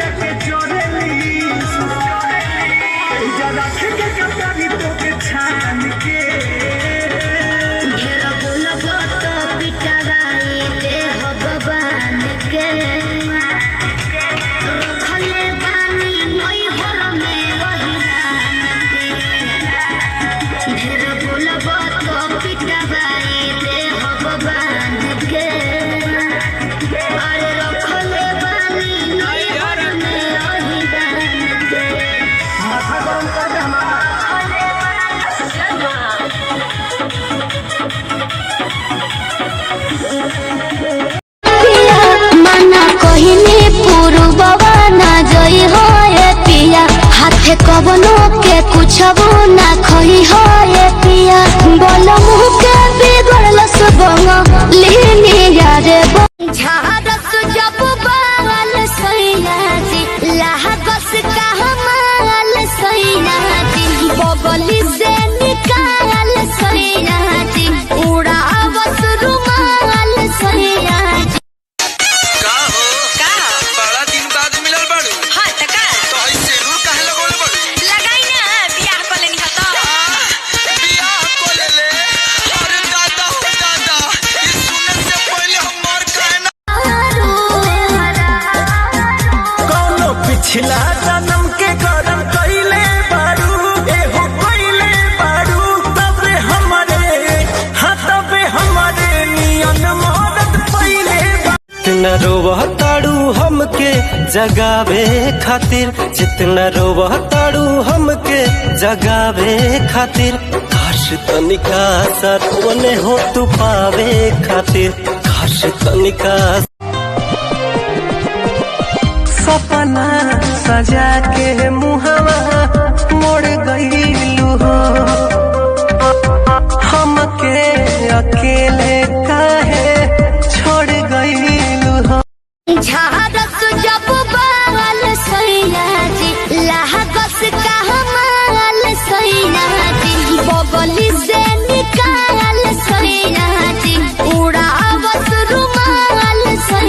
जाके चोरेली जरा के कटारी तो के छान के ढेर बोलबो तो पिटवाई दे हो भगवान के रखले बानी नई हर में वही नाम के ढेर बोलबो तो पिटवाई दे हो भगवान के अरे रखले बानी नई हर में वही नाम के माथा गरम कर दे हमारा मना कहिनी पूर्ववा ना जई हो ए पिया हाथे कवनो के कुछबो ना खई हो ए पिया बोल मुह के बिगड़ल सबंग लीनी यारे झारस जब बाल सैया जी लाहगस का हमाल सैया जी बगली से निकाल सैया जी उड़ावस रुमाल सैया जी बड़ा दिन बाद मिलल बाड़ू। हाँ त का तो हई सेलूर काहे लगोले बाड़ू? लगाई ना बियाह कर लेनी ह तो बियाह को ले ले। अरे दादा हो दादा, ई सुने से पहले हम मर काहे ना। कौनो पिछला जन्म के कर्म कइले बारू एहो कइले बारू तबे हमारे नियन मदद पइले जितना रोवताड़ू हमके जगावे खातिर जितना रोवताड़ू हमके जगावे खातिर काश तनिका सरवने हो तू पावे खातिर काश तनिका सपना सजा के मुहवा मोड़ गईलू हो हमके अकेले काहे छोड़ गईलू हो झारस जब बाल सैया जी लाहगस का हमाल सैया जी बगली से